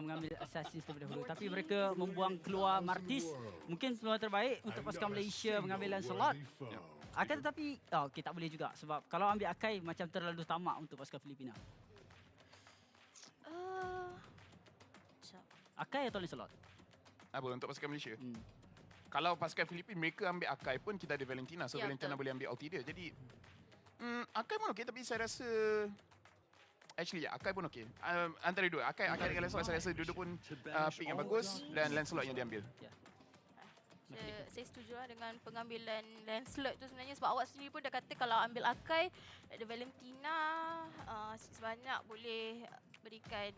mengambil Assassins terlebih dahulu. Tapi mereka membuang keluar Martis. Mungkin peluang terbaik untuk pasukan Malaysia mengambil Lancelot. Akan tetapi, okey, tak boleh juga. Sebab kalau ambil Akai macam terlalu tamak untuk pasukan Filipina. Akai atau Lancelot? Apa untuk pasukan Malaysia? Kalau pasukan Filipin mereka ambil Akai pun kita ada Valentina. So Valentina boleh ambil ulti dia. Jadi Akai pun okey tapi saya rasa actually Akai pun okey. Antara dua, Akai dengan Lancelot saya rasa dua-dua pun pick yang bagus dan Lancelot yang diambil. Saya setuju lah dengan pengambilan Lancelot tu sebenarnya sebab awak sendiri pun dah kata kalau ambil Akai ada Valentina sebanyak boleh berikan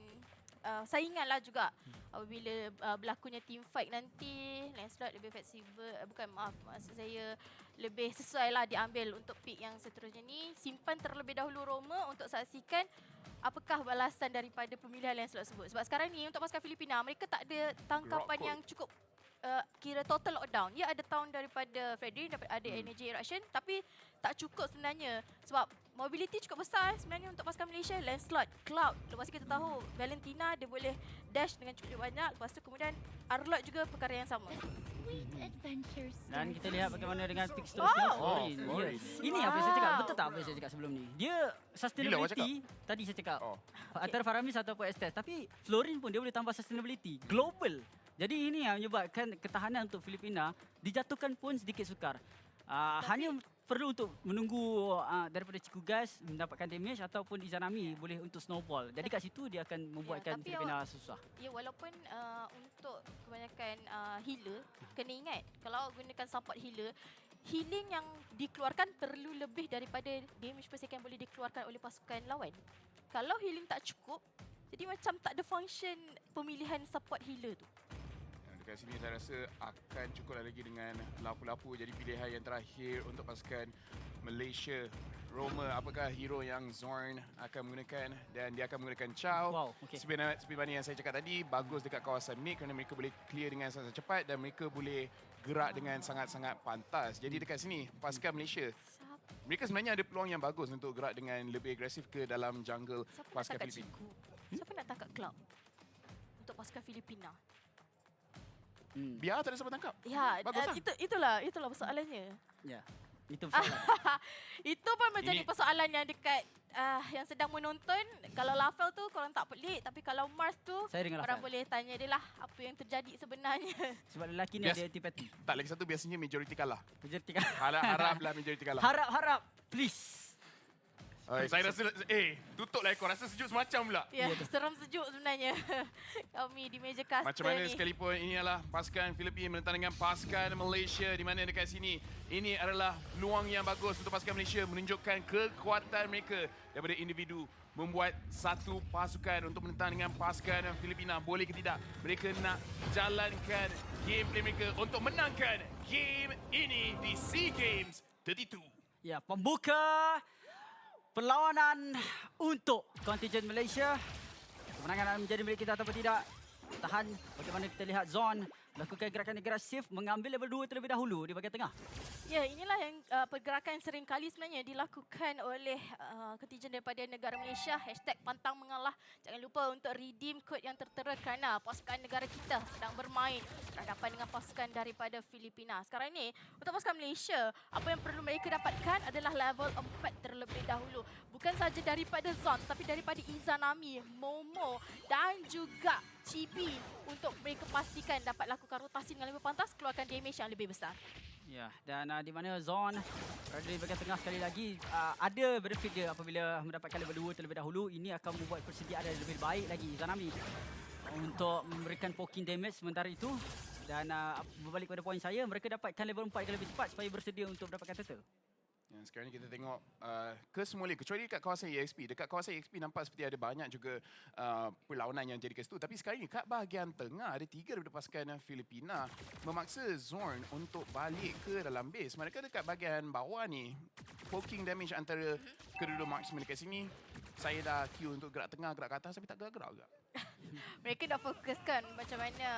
saingan lah juga apabila berlakunya team fight nanti. Lancelot lebih fleksibel, maksud saya lebih sesuai lah diambil untuk pick yang seterusnya ni. Simpan terlebih dahulu Roma untuk saksikan apakah balasan daripada pemilihan Lancelot tersebut. Sebab sekarang ni untuk pasukan Filipina mereka tak ada tangkapan yang cukup kira total lockdown. Ya ada tahun daripada Freddy, ada energy eruption tapi tak cukup sebenarnya sebab mobility cukup besar sebenarnya untuk pasukan Malaysia. Lancelot, Cloud, lepas tu kita tahu Valentina dia boleh dash dengan cukup banyak. Lepas tu kemudian Arlott juga perkara yang sama. Dan kita lihat bagaimana dengan pick seterusnya. Ini apa yang saya cakap, betul tak apa yang saya cakap sebelum ni? Dia sustainability, tadi saya cakap antara Faramis ataupun Estes. Tapi Florin pun dia boleh tambah sustainability global. Jadi ini yang menyebabkan ketahanan untuk Filipina dijatuhkan pun sedikit sukar. Hanya perlu untuk menunggu daripada Ciku Gas mendapatkan damage ataupun Izanami boleh untuk snowball. Jadi kat situ dia akan membuatkan Filipina susah. Ya walaupun untuk kebanyakan healer kena ingat kalau gunakan support healer, healing yang dikeluarkan perlu lebih daripada damage per second boleh dikeluarkan oleh pasukan lawan. Kalau healing tak cukup, jadi macam tak ada function pemilihan support healer tu. Dekat sini saya rasa akan cukup lagi dengan lapu-lapu jadi pilihan yang terakhir untuk pasukan Malaysia. Roma, apakah hero yang Zorn akan menggunakan dan dia akan menggunakan Chow. Seperti mana yang saya cakap tadi, bagus dekat kawasan mid kerana mereka boleh clear dengan sangat cepat dan mereka boleh gerak dengan sangat-sangat pantas. Jadi dekat sini pasukan Malaysia mereka sebenarnya ada peluang yang bagus untuk gerak dengan lebih agresif ke dalam jungle pasukan Filipina. Siapa nak tangkap Cloud untuk pasukan Filipina? Biar tak ada siapa tangkap. Ya, itulah persoalannya. Ya, itu persoalan. Itu pun menjadi persoalan yang dekat yang sedang menonton. Kalau Lafel tu korang tak pelik, tapi kalau Mars tu korang boleh tanya dia lah apa yang terjadi sebenarnya. Sebab lelaki ni ada antipati. Tak, lagi satu biasanya majority kalah. Majority kalah. Haraplah majority kalah. Harap, please. Saya rasa, tutuplah ekor. Rasa sejuk semacam pula. Ya, seram sejuk sebenarnya. Kami di meja caster macam mana ni. Sekalipun ini adalah pasukan Filipina menentang dengan pasukan Malaysia di mana dekat sini. Ini adalah peluang yang bagus untuk pasukan Malaysia menunjukkan kekuatan mereka daripada individu. Membuat satu pasukan untuk menentang dengan pasukan Filipina. Boleh ke tidak? Mereka nak jalankan gameplay mereka untuk menangkan game ini di SEA Games 32. Ya, pembuka perlawanan untuk kontingen Malaysia. Kemenangan akan menjadi milik kita ataupun tidak. Tahan bagaimana kita lihat Zon melakukan gerakan agresif mengambil level 2 terlebih dahulu di bahagian tengah. Ya, inilah yang pergerakan sering kali sebenarnya dilakukan oleh kontingen daripada negara Malaysia. #pantang mengalah. Jangan lupa untuk redeem kod yang tertera kerana pasukan negara kita sedang bermain berhadapan dengan pasukan daripada Filipina. Sekarang ini, untuk pasukan Malaysia, apa yang perlu mereka dapatkan adalah level 4 terlebih dahulu. Bukan saja daripada Zon, tapi daripada Izanami, Momo dan juga Chibi untuk mereka pastikan dapat lakukan rotasi dengan lebih pantas, keluarkan damage yang lebih besar. Ya, dan di mana Zon berada di bahagian tengah sekali lagi, ada benefit dia apabila mendapatkan level 2 terlebih dahulu. Ini akan membuat persediaan yang lebih baik lagi Izanami untuk memberikan poking damage sementara itu. Dan berbalik pada poin saya, mereka dapatkan level 4 yang lebih cepat supaya bersedia untuk mendapatkan turtle. Sekarang ni kita tengok ke semula, kecuali dekat kawasan EXP. Dekat kawasan EXP nampak seperti ada banyak juga perlawanan yang jadi ke situ. Tapi sekarang ni kat bahagian tengah ada 3 daripada pasukan Filipina memaksa Zorn untuk balik ke dalam base. Mereka dekat bahagian bawah ni, poking damage antara kedua-dua marksman dekat sini. Saya dah queue untuk gerak tengah, gerak ke atas tapi tak gerak-gerak juga. Mereka dah fokuskan macam mana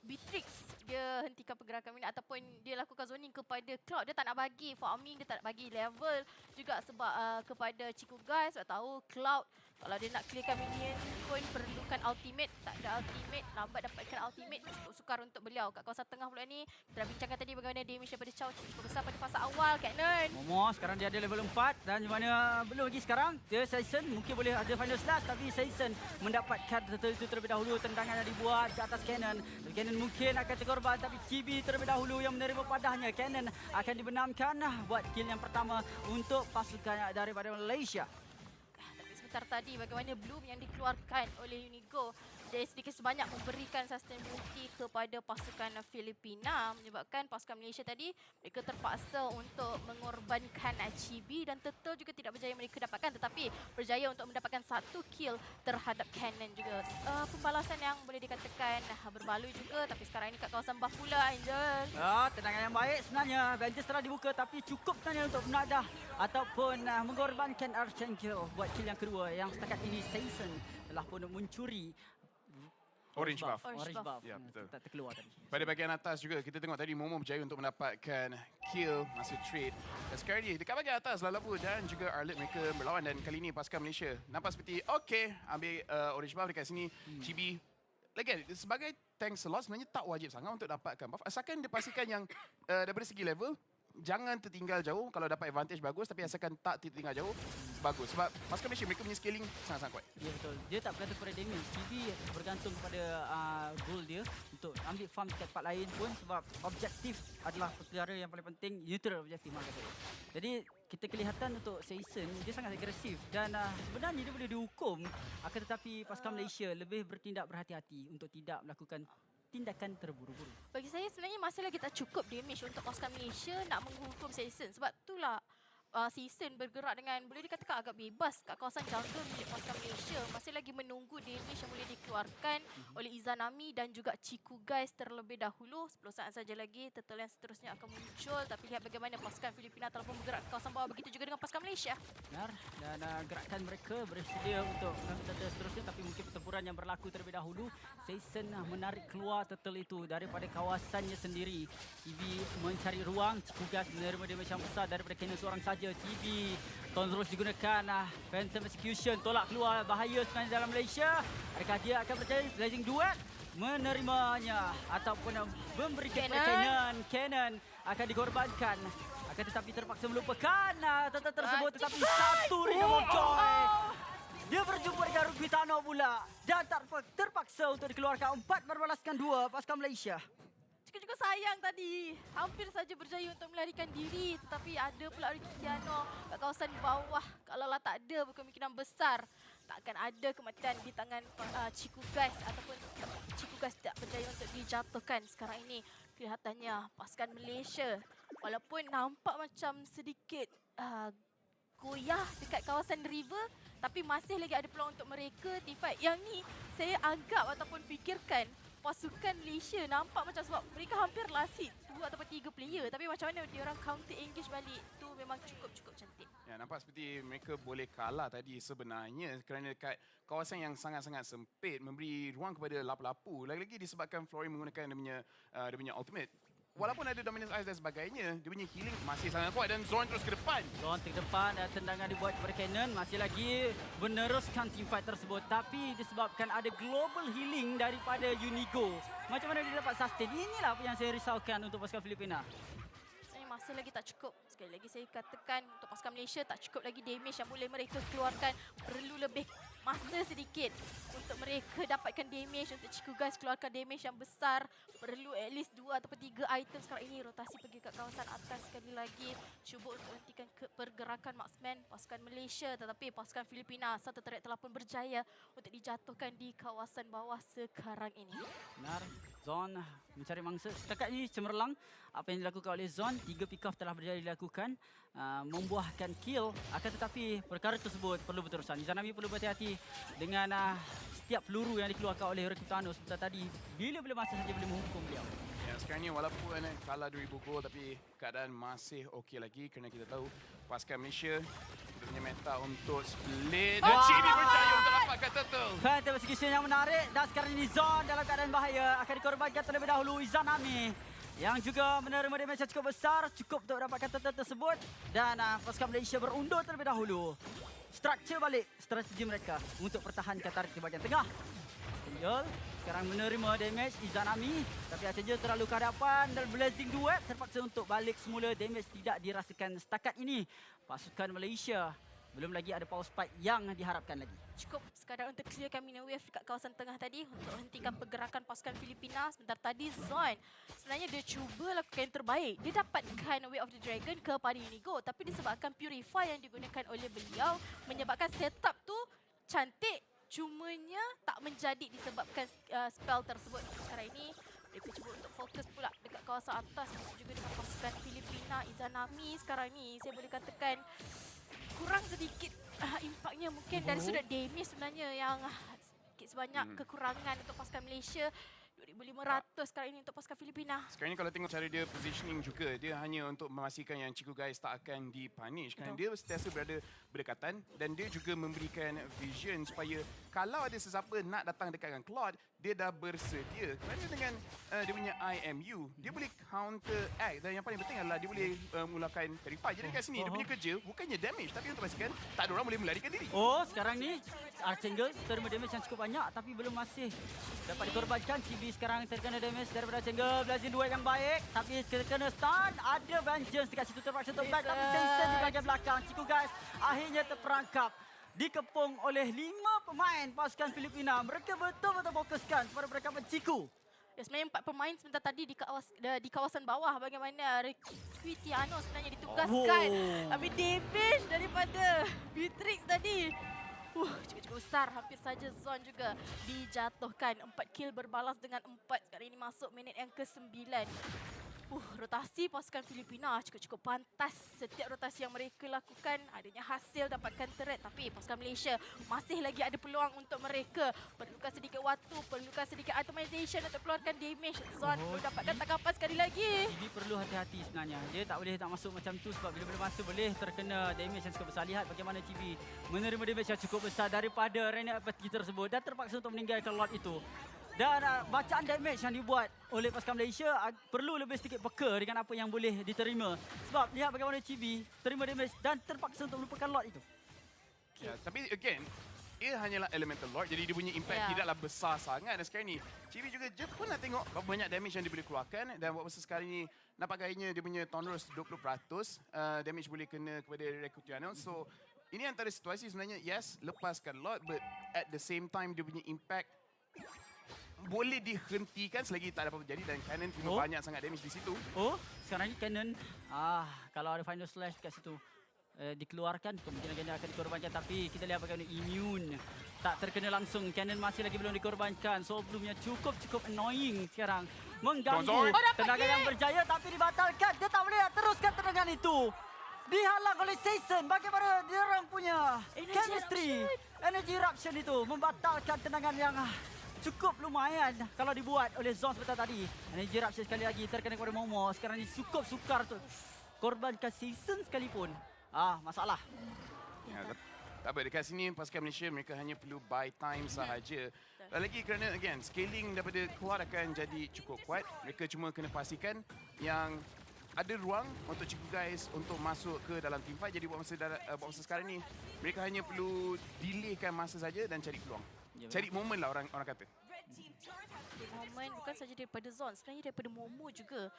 Beatrix dia hentikan pergerakan minit ataupun dia lakukan zoning kepada Cloud. Dia tak nak bagi farming, dia tak nak bagi level juga sebab kepada Chico Guys. Sebab tahu Cloud kalau dia nak clearkan minion pun perlukan ultimate. Tak ada ultimate, lambat dapatkan ultimate. Cukup sukar untuk beliau. Kat kawasan tengah pula ni, kita dah bincangkan tadi bagaimana damage daripada Chow cukup besar pada fasa awal. Cannon. Momo sekarang dia ada level 4 dan mana belum lagi sekarang. Dia Season mungkin boleh ada final slash tapi Season mendapatkan turtle itu terlebih dahulu. Tendangan yang dibuat ke atas Cannon. Dan Cannon mungkin akan terkorban tapi Chibi terlebih dahulu yang menerima padahnya. Cannon akan dibenamkan buat kill yang pertama untuk pasukan daripada Malaysia. Sebentar tadi bagaimana bloom yang dikeluarkan oleh Unigo dia sedikit sebanyak memberikan sustainability kepada pasukan Filipina menyebabkan pasukan Malaysia tadi mereka terpaksa untuk mengorbankan Chibi dan Turtle juga tidak berjaya mereka dapatkan tetapi berjaya untuk mendapatkan 1 kill terhadap Cannon juga. Pembalasan yang boleh dikatakan berbaloi juga tapi sekarang ini kat kawasan buff pula Angel. Tendangan yang baik sebenarnya. Benches telah dibuka tapi cukup sebenarnya untuk menadah ataupun mengorbankan Archangel buat kill yang kedua yang setakat ini Season telah pun mencuri Orange buff. Orange buff. Ya, betul. Tak terkeluar tadi. Pada bahagian atas juga, kita tengok tadi Momo berjaya untuk mendapatkan kill masa trade. Dan sekarang ni, dekat bahagian atas, Lalabu dan juga Arlit mereka berlawan. Dan kali ini pasukan Malaysia nampak seperti, okey, ambil orange buff dekat sini. Chibi, lagi sebagai tank slot sebenarnya tak wajib sangat untuk dapatkan buff. Asalkan dia pastikan yang daripada segi level, jangan tertinggal jauh. Kalau dapat advantage bagus, tapi asalkan tak tertinggal jauh, bagus. Sebab pasukan Malaysia mereka punya scaling sangat-sangat kuat. Ya betul. Dia tak bergantung kepada damage. Chibi bergantung kepada goal dia untuk ambil farm dekat tempat lain pun sebab objektif adalah perkara yang paling penting. Neutral objektif maksud saya. Jadi kita kelihatan untuk Season dia sangat agresif dan sebenarnya dia boleh dihukum akan tetapi pasukan Malaysia lebih bertindak berhati-hati untuk tidak melakukan tindakan terburu-buru. Bagi saya sebenarnya masih lagi tak cukup damage untuk pasukan Malaysia nak menghukum Season. Sebab itulah Season bergerak dengan boleh dikatakan agak bebas kat kawasan jungle milik pasukan Malaysia. Masih lagi menunggu damage yang boleh dikeluarkan oleh Izanami dan juga Chico Guys terlebih dahulu. 10 saat saja lagi turtle yang seterusnya akan muncul. Tapi lihat bagaimana pasukan Filipina telah pun bergerak ke kawasan bawah. Begitu juga dengan pasukan Malaysia. Benar. Dan gerakan mereka bersedia untuk turtle seterusnya tapi mungkin pertempuran yang berlaku terlebih dahulu. Season menarik keluar turtle itu daripada kawasannya sendiri. Chibi mencari ruang. Chico Guys menerima damage yang besar daripada Cannon seorang saja. Chibi terus digunakan Phantom Execution tolak keluar bahaya sebenarnya dalam Malaysia. Adakah dia akan berjaya Blazing Duet menerimanya ataupun memberikan kepada Cannon akan dikorbankan akan tetapi terpaksa melupakan turtle tersebut tetapi satu Rhythm of Joy. Dia berjumpa dengan Rugby Tano pula dan terpaksa untuk dikeluarkan 4 berbalaskan 2 pasukan Malaysia. Juga sayang tadi. Hampir saja berjaya untuk melarikan diri. Tetapi ada pula Rikiano kat kawasan bawah. Kalaulah tak ada, berkemungkinan besar tak akan ada kematian di tangan Chico Guys. Ataupun Chico Guys tak berjaya untuk dijatuhkan. Sekarang ini kelihatannya pasukan Malaysia. Walaupun nampak macam sedikit goyah dekat kawasan river. Tapi masih lagi ada peluang untuk mereka. T5 yang ni saya anggap ataupun fikirkan pasukan Malaysia nampak macam sebab mereka hampir last hit 2 ataupun 3 player tapi macam mana dia orang counter engage balik tu memang cukup cantik. Ya, nampak seperti mereka boleh kalah tadi sebenarnya kerana dekat kawasan yang sangat-sangat sempit memberi ruang kepada lapu-lapu. Lagi-lagi disebabkan Flory menggunakan dia punya ultimate. Walaupun ada Dominance Ice dan sebagainya, dia punya healing masih sangat kuat dan Zorn terus ke depan. Zorn ke depan dan tendangan dibuat kepada Cannon masih lagi meneruskan teamfight tersebut. Tapi disebabkan ada global healing daripada Unigo. Macam mana dia dapat sustain? Inilah apa yang saya risaukan untuk pasukan Filipina. Masih lagi tak cukup. Sekali lagi saya katakan untuk pasukan Malaysia tak cukup lagi damage yang boleh mereka keluarkan. Perlu lebih masa sedikit untuk mereka dapatkan damage. Untuk Chico Guys keluarkan damage yang besar. Perlu at least 2 ataupun 3 item. Sekarang ini rotasi pergi ke kawasan atas sekali lagi. Cuba untuk hentikan pergerakan marksman pasukan Malaysia. Tetapi pasukan Filipina satu turret telah pun berjaya untuk dijatuhkan di kawasan bawah sekarang ini. Benar. Zon mencari mangsa. Setakat ini cemerlang apa yang dilakukan oleh Zon. 3 pick off telah berjaya dilakukan. Membuahkan kill. Akan tetapi perkara tersebut perlu berterusan. Izanami perlu berhati-hati dengan setiap peluru yang dikeluarkan oleh Rekutano sebentar tadi. Bila-bila masa saja boleh menghukum beliau. Ya, sekarang ni walaupun kalah 2000 gol tapi keadaan masih okey lagi kerana kita tahu pasukan Malaysia kita punya meta untuk split. Dan Chidi berjaya untuk dapatkan turtle. Fantasy execution yang menarik dan sekarang ini Zon dalam keadaan bahaya. Akan dikorbankan terlebih dahulu Izanami yang juga menerima damage yang cukup besar, cukup untuk dapatkan turtle tersebut. Dan pasukan Malaysia berundur terlebih dahulu. Structure balik strategi mereka untuk pertahankan tarik di bahagian tengah. Angel sekarang menerima damage Izanami, tapi Angel terlalu ke hadapan dan Blazing Duet terpaksa untuk balik semula. Damage tidak dirasakan setakat ini. Pasukan Malaysia belum lagi ada power spike yang diharapkan lagi. Cukup sekadar untuk clearkan minion wave dekat kawasan tengah tadi untuk hentikan pergerakan pasukan Filipina. Sebentar tadi Zon sebenarnya dia cuba lakukan yang terbaik. Dia dapatkan Way of the Dragon kepada Inigo, tapi disebabkan Purify yang digunakan oleh beliau menyebabkan setup tu cantik, cumanya tak menjadi disebabkan spell tersebut. Sekarang ini mereka cuba untuk fokus pula dekat kawasan atas juga dengan pasukan Filipina. Izanami sekarang ni saya boleh katakan kurang sedikit impaknya mungkin dari sudut damage sebenarnya yang sedikit sebanyak kekurangan untuk pasukan Malaysia. 2,500 sekarang ini untuk pasukan Filipina. Sekarang ni kalau tengok cara dia positioning juga, dia hanya untuk memastikan yang Chico Guys tak akan dipunish. Kerana dia sentiasa berada berdekatan dan dia juga memberikan vision supaya kalau ada sesiapa nak datang dekat dengan Claude, dia dah bersedia. Kerana dengan dia punya IMU, dia boleh counter act dan yang paling penting adalah dia boleh mulakan Purify. Jadi kat sini dia punya kerja bukannya damage tapi untuk pastikan tak ada orang boleh melarikan diri. Oh, sekarang ni Archangel terima damage yang cukup banyak tapi belum masih dapat dikorbankan. Chibi sekarang terkena damage daripada Archangel. Blazing Duet yang baik tapi terkena stun. Ada Vengeance dekat situ terpaksa untuk back tapi Season di bahagian belakang. Chico Guys akhirnya terperangkap. Dikepung oleh 5 pemain pasukan Filipina. Mereka betul-betul fokuskan kepada perangkapan Chico. Ya, sebenarnya 4 pemain sebentar tadi di kawasan bawah bagaimana Quitiano sebenarnya ditugaskan. Tapi damage daripada Beatrix tadi. Cukup besar. Hampir saja Zon juga dijatuhkan. 4 kill berbalas dengan 4. Sekarang ini masuk minit yang ke-9. Rotasi pasukan Filipina cukup pantas. Setiap rotasi yang mereka lakukan adanya hasil dapatkan turret. Tapi pasukan Malaysia masih lagi ada peluang untuk mereka. Perlukan sedikit waktu, perlukan sedikit itemization untuk keluarkan damage. Zon perlu dapatkan tangkapan sekali lagi. Chibi perlu hati-hati sebenarnya. Dia tak boleh tak masuk macam tu sebab bila masuk boleh terkena damage yang cukup besar. Lihat bagaimana Chibi menerima damage yang cukup besar daripada Renat Apathy tersebut dan terpaksa untuk meninggalkan lot itu. Dan bacaan damage yang dibuat oleh pasukan Malaysia perlu lebih sedikit peka dengan apa yang boleh diterima. Sebab lihat bagaimana Chibi terima damage dan terpaksa untuk melupakan lot itu. Ya, tapi again, ia hanyalah elemental lord jadi dia punya impact tidaklah besar sangat. Dan sekarang ni Chibi juga je pun nak tengok berapa banyak damage yang dia boleh keluarkan. Dan buat masa sekarang ni nampak gayanya dia punya Tonros 20% damage boleh kena kepada Recutiano. So ini antara situasi sebenarnya yes, lepaskan lord but at the same time dia punya impact boleh dihentikan selagi tak ada apa-apa terjadi dan Cannon terima banyak sangat damage di situ. Sekarang ni Cannon kalau ada final slash kat situ dikeluarkan kemungkinan Cannon akan dikorbankan tapi kita lihat bagaimana immune tak terkena langsung. Cannon masih lagi belum dikorbankan. Soul Bloom-nya cukup annoying sekarang. Mengganggu tenaga yang berjaya tapi dibatalkan. Dia tak boleh teruskan tendangan itu. Dihalang oleh Season. Bagaimana dia orang punya chemistry. Energy Eruption itu membatalkan tendangan yang cukup lumayan kalau dibuat oleh Zon sebentar tadi. Energy Eruption sekali lagi terkena kepada Momo. Sekarang ni cukup sukar tu korbankan Season sekalipun. Masalah. Ya, tak apa, dekat sini pasukan Malaysia mereka hanya perlu buy time sahaja. Lagi kerana again scaling daripada keluar akan jadi cukup kuat. Mereka cuma kena pastikan yang ada ruang untuk Chico Guys untuk masuk ke dalam team fight. Jadi buat masa sekarang ni mereka hanya perlu delaykan masa saja dan cari peluang. Cari momen lah orang kata. Momen bukan saja daripada Zon, sebenarnya daripada Momo juga.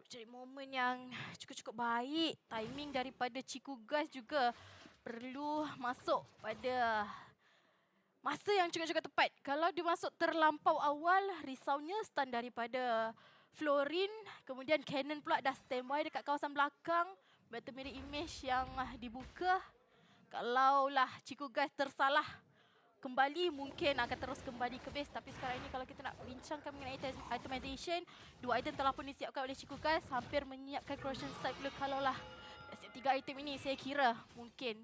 Cari momen yang cukup baik. Timing daripada Chico Guys juga perlu masuk pada masa yang cukup tepat. Kalau dia masuk terlampau awal, risaunya stun daripada Florin. Kemudian Cannon pula dah standby dekat kawasan belakang. Battle mirror image yang dibuka. Kalaulah Chico Guys tersalah kembali mungkin akan terus kembali ke base. Tapi sekarang ini kalau kita nak bincangkan mengenai itemization, 2 item telah pun disiapkan oleh Chico Guys. Hampir menyiapkan corrosion cycle. Kalaulah siap 3 item ini saya kira mungkin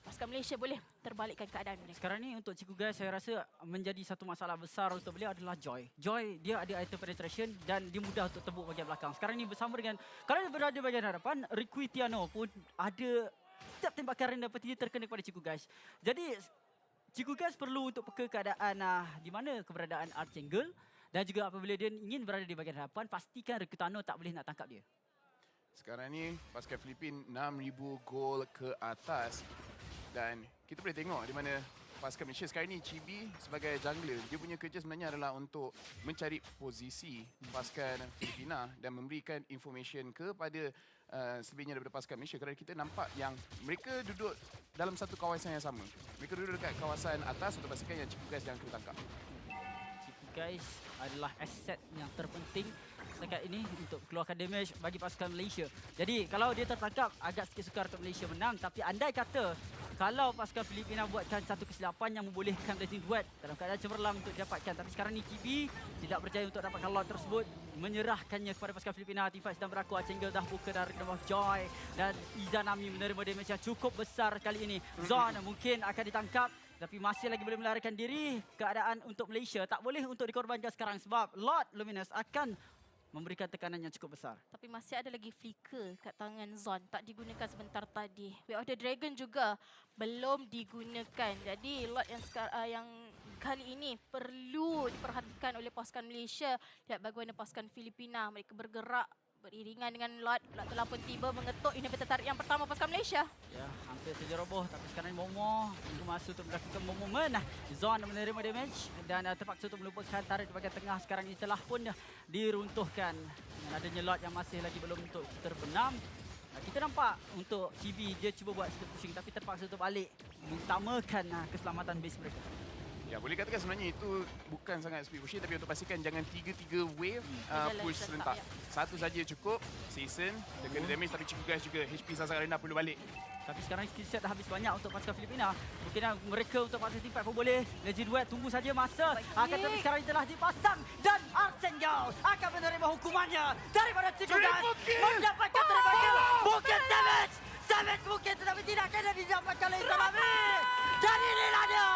pasukan Malaysia boleh terbalikkan keadaan mereka. Sekarang ni untuk Chico Guys saya rasa menjadi satu masalah besar untuk beliau adalah Joy. Joy dia ada item penetration dan dia mudah untuk tebuk bahagian belakang. Sekarang ni bersama dengan kalau dia berada bahagian hadapan, Recutiano pun ada setiap tembakan rendah peti terkena kepada Ciku guys. Jadi Ciku guys perlu untuk peka keadaan di mana keberadaan Archangel dan juga apabila dia ingin berada di bahagian hadapan, pastikan Rekutano tak boleh nak tangkap dia. Sekarang ni pasukan Filipin 6,000 gol ke atas dan kita boleh tengok di mana pasukan Malaysia sekarang ni Chibi sebagai jungler, dia punya kerja sebenarnya adalah untuk mencari posisi pasukan Filipina dan memberikan information kepada selebihnya daripada pasukan Malaysia kerana kita nampak yang mereka duduk dalam satu kawasan yang sama. Mereka duduk dekat kawasan atas untuk pastikan yang Ciku guys jangan kena tangkap. Ciku guys adalah aset yang terpenting setakat ini untuk keluarkan damage bagi pasukan Malaysia. Jadi kalau dia tertangkap agak sikit sukar untuk Malaysia menang, tapi andai kata kalau pasukan Filipina buatkan satu kesilapan yang membolehkan Blazing Duet dalam keadaan cemerlang untuk didapatkan. Tapi sekarang ni Chibi tidak berjaya untuk dapatkan lot tersebut, menyerahkannya kepada pasukan Filipina. Team fight sedang berlaku, Archangel dah buka dari bawah Joy dan Izanami menerima damage yang cukup besar kali ini. Zon mungkin akan ditangkap tapi masih lagi boleh melarikan diri. Keadaan untuk Malaysia tak boleh untuk dikorbankan sekarang sebab Lord Luminous akan memberikan tekanan yang cukup besar. Tapi masih ada lagi flicker kat tangan Zon. Tak digunakan sebentar tadi. Way of the Dragon juga belum digunakan. Jadi lot yang kali ini perlu diperhatikan oleh pasukan Malaysia. Lihat bagaimana pasukan Filipina. Mereka bergerak beriringan dengan Lot. Lot telah pun tiba mengetuk inhibitor tarik yang pertama pasukan Malaysia. Ya, hampir saja roboh tapi sekarang ni Momo tunggu masa untuk melakukan momen. Zon menerima damage dan terpaksa untuk melupakan tarik di bahagian tengah. Sekarang ini telah pun diruntuhkan dengan adanya Lot yang masih lagi belum untuk terbenam. Kita nampak untuk Chibi dia cuba buat speed pushing tapi terpaksa untuk balik mengutamakan keselamatan base mereka. Ya, boleh katakan sebenarnya itu bukan sangat speed pushing tapi untuk pastikan jangan 3 wave push serentak. Satu saja cukup. Season dia kena damage tapi Ciku guys juga HP sangat rendah perlu balik. Tapi sekarang skill set dah habis banyak untuk pasukan Filipina. Mungkin mereka untuk pasukan team fight pun boleh. Legend Duet tunggu saja masa. Akan tetapi sekarang telah dipasang dan Archangel akan menerima hukumannya daripada Ciku guys. Mendapatkan terbaik. Bukan damage. Savage mungkin tetapi tidak kena didapatkan oleh Izanami. Dan inilah dia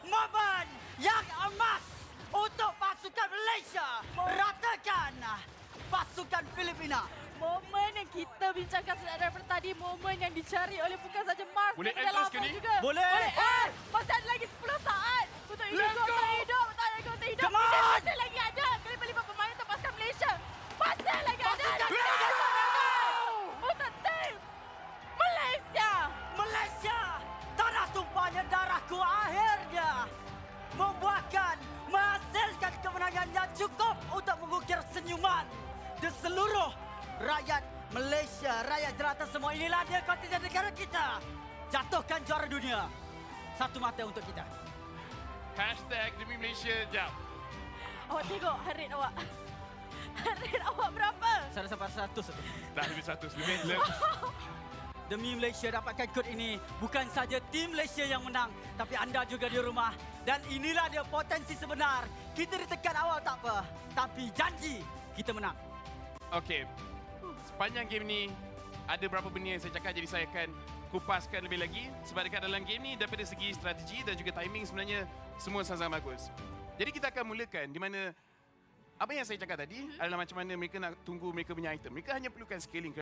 momen yang emas untuk pasukan Malaysia. Ratakan pasukan Filipina. Momen yang kita bincangkan sejak daripada tadi, momen yang dicari oleh bukan saja Mars. Boleh tapi end terus ke Lava ni? juga. Boleh. Masih ada lagi 10 saat untuk hidup. Let's go. Untuk hidup. Come on. Masih lagi ada. Kelima-lima pemain untuk pasukan Malaysia. Masih lagi ada. Untuk tim Malaysia. Malaysia, tanah tumpahnya darahku akhirnya membuahkan, menghasilkan kemenangan yang cukup untuk mengukir senyuman di seluruh rakyat Malaysia, rakyat jelata semua. Inilah dia kontingen negara kita. Jatuhkan juara dunia. Satu mata untuk kita. Hashtag demi Malaysia jap. Awak tengok heart rate awak. Heart rate awak berapa? Saya sampai 100. Dah lebih 100 lebih. Demi Malaysia dapatkan kod ini. Bukan saja tim Malaysia yang menang, tapi anda juga di rumah. Dan inilah dia potensi sebenar. Kita ditekan awal tak apa, tapi janji kita menang. Okey. Sepanjang game ni ada beberapa benda yang saya cakap jadi saya akan kupaskan lebih lagi sebab dekat dalam game ni daripada segi strategi dan juga timing sebenarnya semua sangat bagus. Jadi kita akan mulakan di mana apa yang saya cakap tadi adalah macam mana mereka nak tunggu mereka punya item. Mereka hanya perlukan scaling